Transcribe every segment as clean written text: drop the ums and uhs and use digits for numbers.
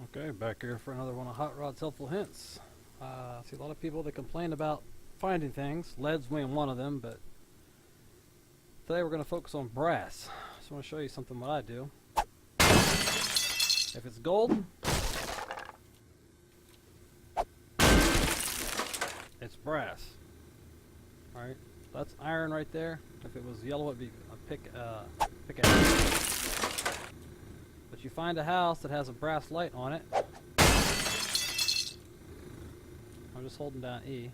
Okay, back here for another one of Hot Rod's Helpful Hints. I see a lot of people that complain about finding things, lead's being one of them, but today we're going to focus on brass. Just want to show you something what I do. If it's gold, it's brass. Alright, that's iron right there. If it was yellow, it'd be a pickaxe. But you find a house that has a brass light on it. I'm just holding down E.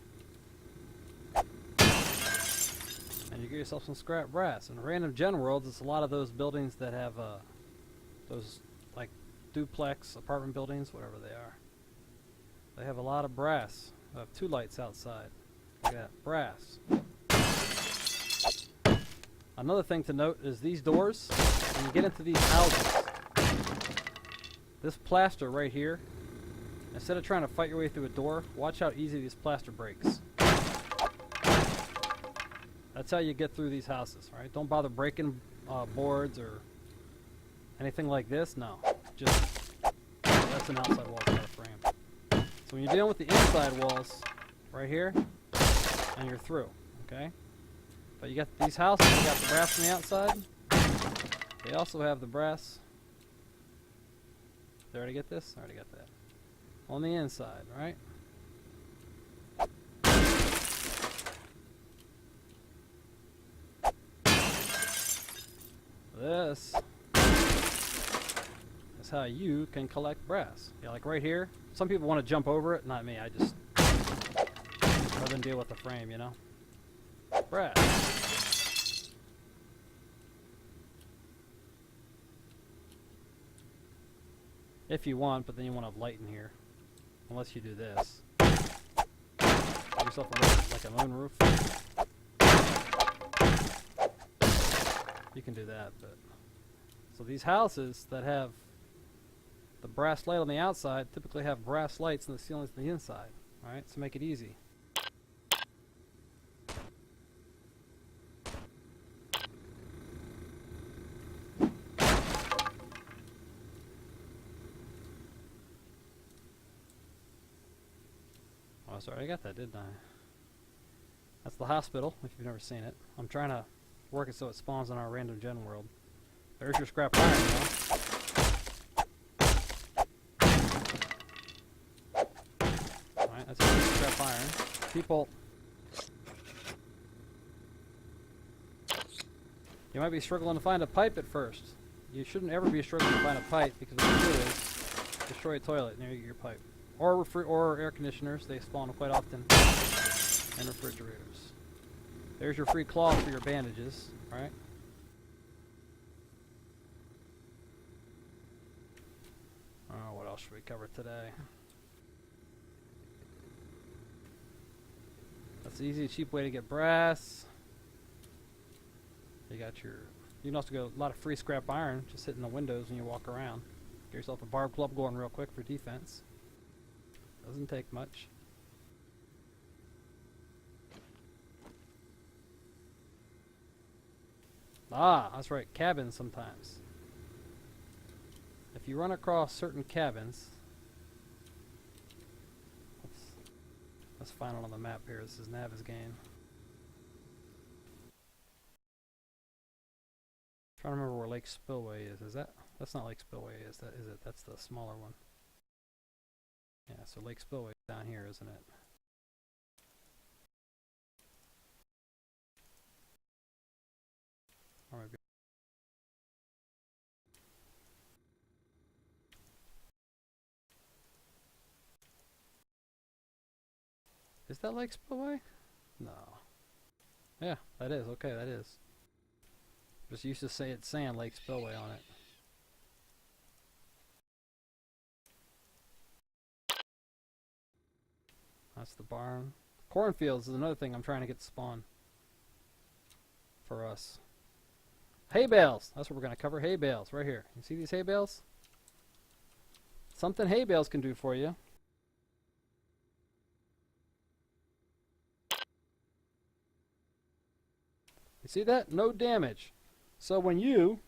And you get yourself some scrap brass. In random gen worlds, it's a lot of those buildings that have those like duplex apartment buildings, whatever they are. They have a lot of brass. I have 2 lights outside. Look at that, brass. Another thing to note is these doors, when you get into these houses, this plaster right here, instead of trying to fight your way through a door, watch how easy this plaster breaks. That's how you get through these houses, right? Don't bother breaking boards or anything like this. No, just that's an outside wall, not a frame. So when you're dealing with the inside walls, right here, and you're through, okay? But you got these houses, you got the brass on the outside. They also have the brass. Did I already get this? I already got that. On the inside, right? This is how you can collect brass. Yeah, like right here. Some people want to jump over it. Not me. I just rather than deal with the frame, you know. Brass. If you want, but then you want to light in here. Unless you do this. Give yourself a little, like a moon roof. You can do that, but so these houses that have the brass light on the outside typically have brass lights in the ceilings on the inside. Alright, so make it easy. Oh, sorry, I got that, didn't I? That's the hospital, if you've never seen it. I'm trying to work it so it spawns in our random gen world. There's your scrap iron, though. Alright, that's your scrap iron. People... You might be struggling to find a pipe at first. You shouldn't ever be struggling to find a pipe, because what you do is destroy a toilet and there you get your pipe. Or air conditioners, they spawn quite often in refrigerators. There's your free cloth for your bandages, right? Oh, what else should we cover today? That's the easy, cheap way to get brass. You got your... You can also get a lot of free scrap iron just hitting the windows when you walk around. Get yourself a barb club going real quick for defense. Doesn't take much. Ah, that's right, cabins sometimes. If you run across certain cabins, let's find it on the map here. This is Navisgain. Trying to remember where Lake Spillway is. Is that? That's not Lake Spillway, is that? Is it? That's the smaller one. Yeah, so Lake Spillway is down here, isn't it? Or maybe. Is that Lake Spillway? No. Yeah, that is. Okay, that is. Just used to say it's saying Lake Spillway on it. That's the barn. Cornfields is another thing I'm trying to get to spawn for us. Hay bales. That's what we're going to cover. Hay bales right here. You see these hay bales? Something hay bales can do for you. You see that? No damage. So when you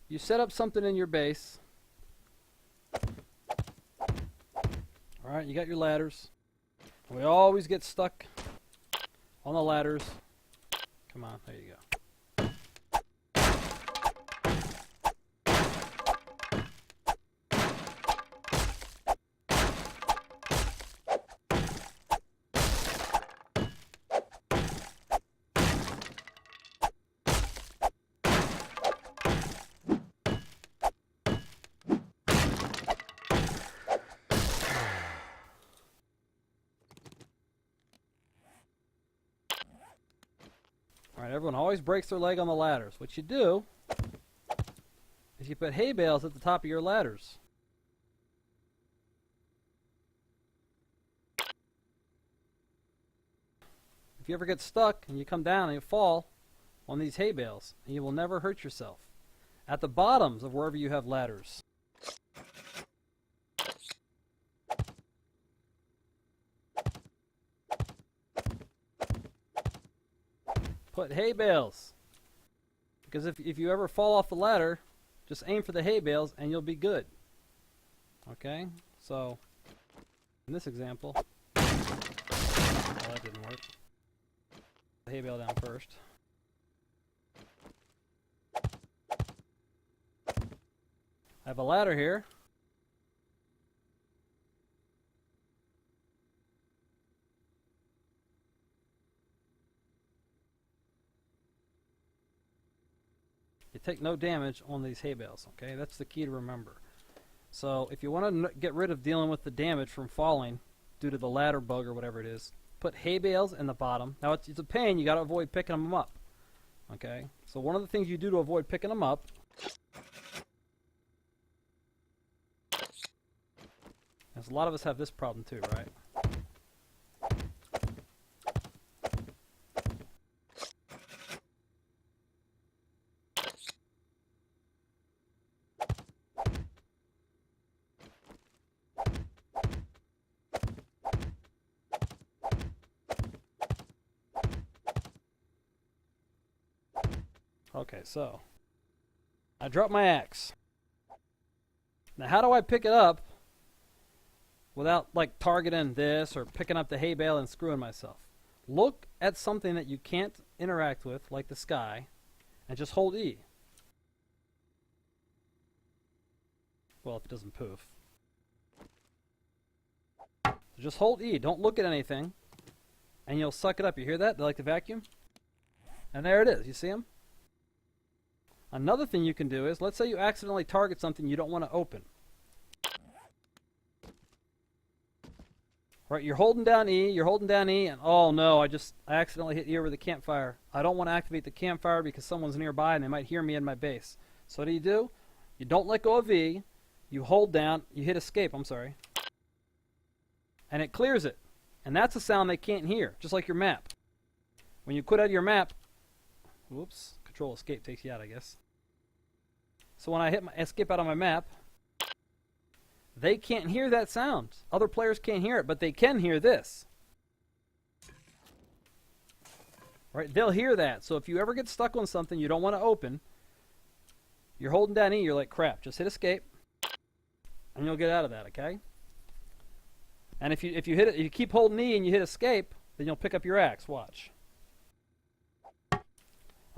you set up something in your base. Alright, you got your ladders. We always get stuck on the ladders. Come on, there you go. Alright, everyone always breaks their leg on the ladders. What you do is you put hay bales at the top of your ladders. If you ever get stuck and you come down and you fall on these hay bales, you will never hurt yourself. At the bottoms of wherever you have ladders. Put hay bales. Because if you ever fall off the ladder, just aim for the hay bales and you'll be good. Okay? So, in this example, well, that didn't work. The hay bale down first. I have a ladder here. You take no damage on these hay bales, okay? That's the key to remember. So if you want to get rid of dealing with the damage from falling due to the ladder bug or whatever it is, put hay bales in the bottom. Now it's a pain, you got to avoid picking them up, okay? So one of the things you do to avoid picking them up, because a lot of us have this problem too, right? Okay, so I dropped my axe. Now how do I pick it up without like targeting this or picking up the hay bale and screwing myself? Look at something that you can't interact with, like the sky, and just hold E. Well, if it doesn't poof. So just hold E, don't look at anything, and you'll suck it up. You hear that? They like the vacuum? And there it is, you see them? Another thing you can do is, let's say you accidentally target something you don't want to open. Right, you're holding down E, and oh no, I accidentally hit E over the campfire. I don't want to activate the campfire because someone's nearby and they might hear me in my base. So what do? You don't let go of E, you hold down, you hit escape, and it clears it. And that's a sound they can't hear, just like your map. When you quit out of your map, whoops, Control Escape takes you out, I guess. So when I hit my escape out on my map, they can't hear that sound. Other players can't hear it, but they can hear this. Right? They'll hear that. So if you ever get stuck on something you don't want to open, you're holding down E, you're like, crap, just hit escape, and you'll get out of that, okay? And if you keep holding E and you hit escape, then you'll pick up your axe. Watch.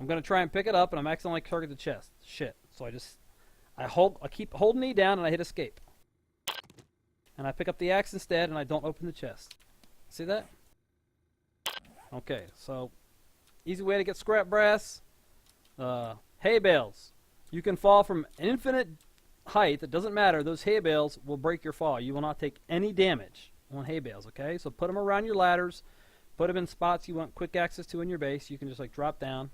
I'm going to try and pick it up, and I'm accidentally target the chest. Shit. So I keep holding E down, and I hit escape. And I pick up the axe instead, and I don't open the chest. See that? Okay, so easy way to get scrap brass. Hay bales. You can fall from infinite height. It doesn't matter. Those hay bales will break your fall. You will not take any damage on hay bales, okay? So put them around your ladders. Put them in spots you want quick access to in your base. You can just like drop down,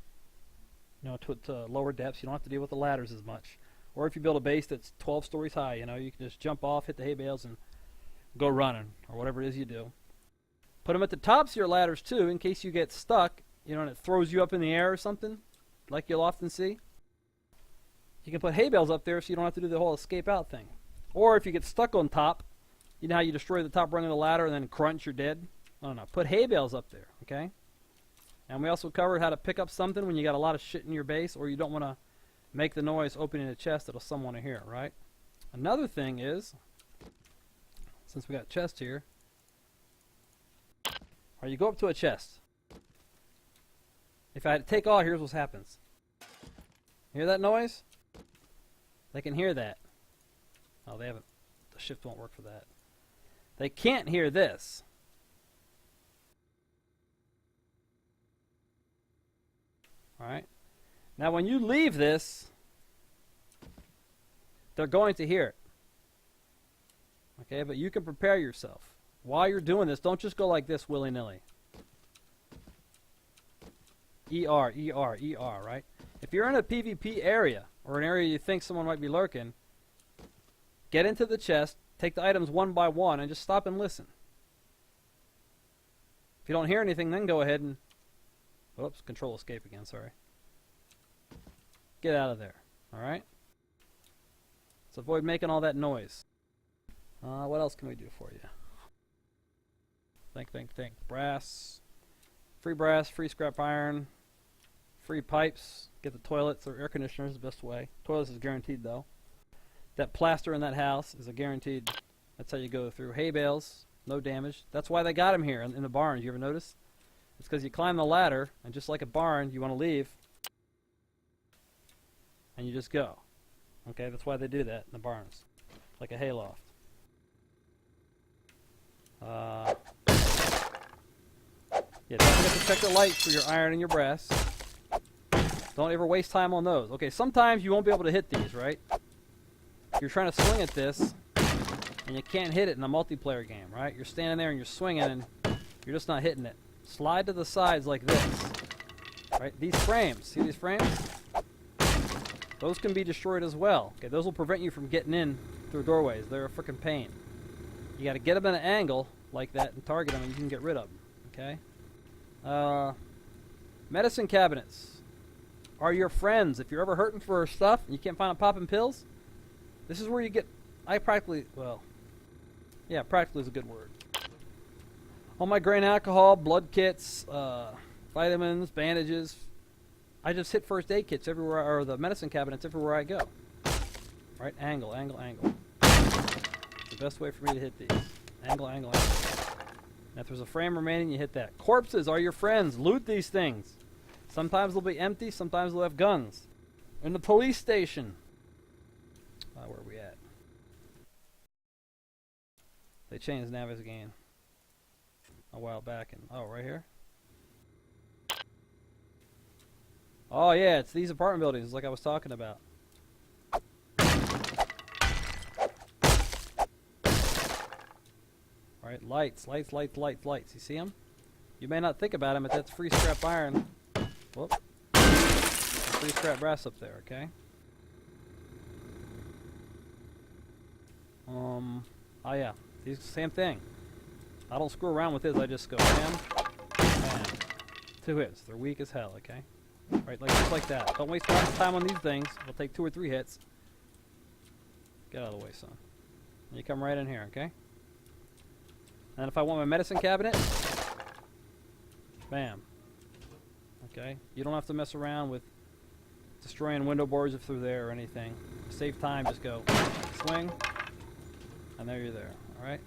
you know, to lower depths. You don't have to deal with the ladders as much. Or if you build a base that's 12 stories high, you know, you can just jump off, hit the hay bales, and go running, or whatever it is you do. Put them at the tops of your ladders too, in case you get stuck, you know, and it throws you up in the air or something, like you'll often see. You can put hay bales up there so you don't have to do the whole escape out thing. Or if you get stuck on top, you know how you destroy the top rung of the ladder and then crunch, you're dead? I don't know. Put hay bales up there, okay? And we also covered how to pick up something when you got a lot of shit in your base, or you don't want to make the noise opening the chest that'll someone to hear, right? Another thing is, since we got chest here, or you go up to a chest. If I take all, here's what happens. Hear that noise? They can hear that. Oh, they haven't. The shift won't work for that. They can't hear this. Alright? Now when you leave this, they're going to hear it. Okay, but you can prepare yourself. While you're doing this, don't just go like this willy-nilly. ER, ER, ER, right? If you're in a PvP area, or an area you think someone might be lurking, get into the chest, take the items one by one, and just stop and listen. If you don't hear anything, then go ahead and... Oops, control escape again, sorry. Get out of there, alright? Let's avoid making all that noise. What else can we do for you? Think. Brass. Free brass, free scrap iron, free pipes. Get the toilets or air conditioners the best way. Toilets is guaranteed though. That plaster in that house is a guaranteed. That's how you go through. Hay bales, no damage. That's why they got them here in the barns. You ever notice? It's because you climb the ladder, and just like a barn, you want to leave, and you just go. Okay, that's why they do that in the barns, like a hayloft. Yeah, don't forget to check the lights for your iron and your brass. Don't ever waste time on those. Okay, sometimes you won't be able to hit these, right? You're trying to swing at this, and you can't hit it in a multiplayer game, right? You're standing there and you're swinging, and you're just not hitting it. Slide to the sides like this. Right? These frames, see these frames? Those can be destroyed as well. Okay, those will prevent you from getting in through doorways. They're a freaking pain. You got to get them in an angle like that and target them, and you can get rid of them. Okay. Medicine cabinets are your friends. If you're ever hurting for stuff and you can't find a popping pills, this is where you get. Practically is a good word. All my grain alcohol, blood kits, vitamins, bandages. I just hit first aid kits everywhere, or the medicine cabinets everywhere I go. Right? Angle. It's the best way for me to hit these. Angle. And if there's a frame remaining, you hit that. Corpses are your friends. Loot these things. Sometimes they'll be empty, sometimes they'll have guns. In the police station. Where are we at? They changed Navigating a while back. Right here? Oh yeah, it's these apartment buildings like I was talking about. Alright, lights. You see them? You may not think about them, but that's free scrap iron. Whoop. Free scrap brass up there, okay? Oh yeah, these same thing. I don't screw around with this, I just go bam, bam. 2 hits. They're weak as hell, okay? Right, just like that. Don't waste lots of time on these things. It'll take 2 or 3 hits. Get out of the way, son. And you come right in here, okay? And if I want my medicine cabinet, bam. Okay? You don't have to mess around with destroying window boards if they're there or anything. Save time, just go swing, and there you're there. Alright?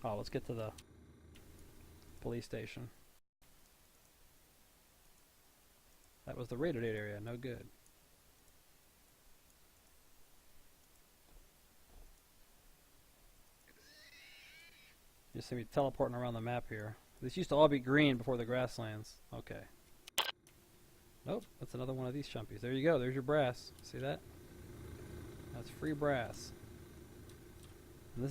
Let's get to the police station. That was the rated area, no good. You see me teleporting around the map here. This used to all be green before the grasslands. Okay. Nope, that's another one of these chumpies. There you go, there's your brass. See that? That's free brass. And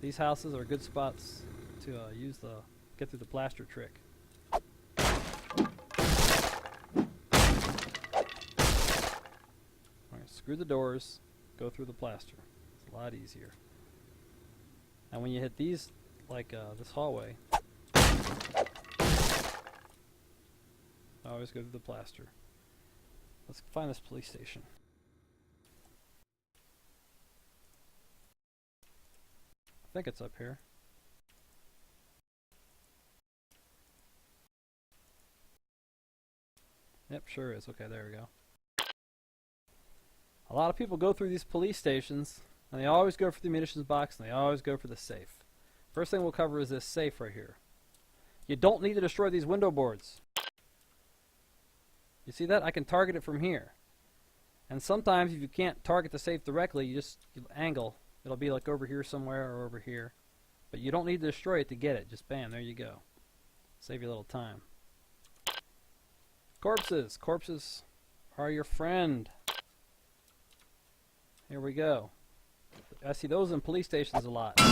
these houses are good spots to get through the plaster trick. Alright, screw the doors, go through the plaster. It's a lot easier. And when you hit these, like this hallway, I always go through the plaster. Let's find this police station. I think it's up here. Yep, sure is. Okay, there we go. A lot of people go through these police stations, and they always go for the munitions box, and they always go for the safe. First thing we'll cover is this safe right here. You don't need to destroy these window boards. You see that? I can target it from here. And sometimes if you can't target the safe directly, you angle. It'll be like over here somewhere or over here. But you don't need to destroy it to get it. Just bam, there you go. Save you a little time. Corpses. Corpses are your friend. Here we go. I see those in police stations a lot. Sorry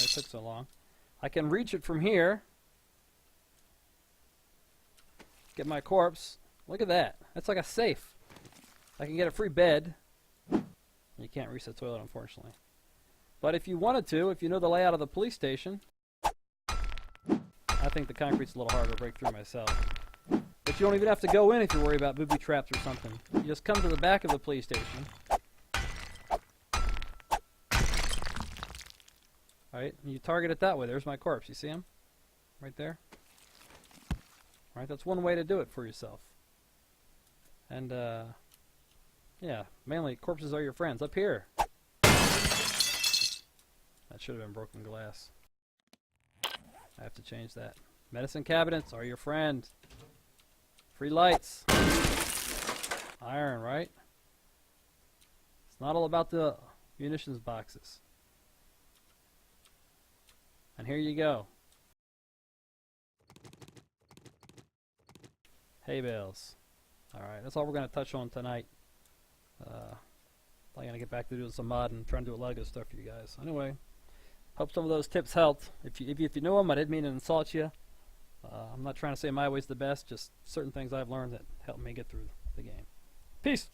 it took so long. I can reach it from here. Get my corpse. Look at that. That's like a safe. I can get a free bed. You can't reach the toilet, unfortunately. But if you wanted to, if you know the layout of the police station, I think the concrete's a little harder to break through myself. But you don't even have to go in if you're worried about booby traps or something. You just come to the back of the police station. Alright, and you target it that way. There's my corpse. You see him? Right there? Alright, that's one way to do it for yourself. And, yeah, mainly corpses are your friends. Up here. That should have been broken glass. I have to change that. Medicine cabinets are your friend. Free lights. Iron, right? It's not all about the munitions boxes. And here you go. Hay bales. Alright, that's all we're going to touch on tonight. I'm going to get back to doing some mod and trying to do a lot of good stuff for you guys. Anyway, hope some of those tips helped. If you know them, I didn't mean to insult you. I'm not trying to say my way's the best, just certain things I've learned that helped me get through the game. Peace!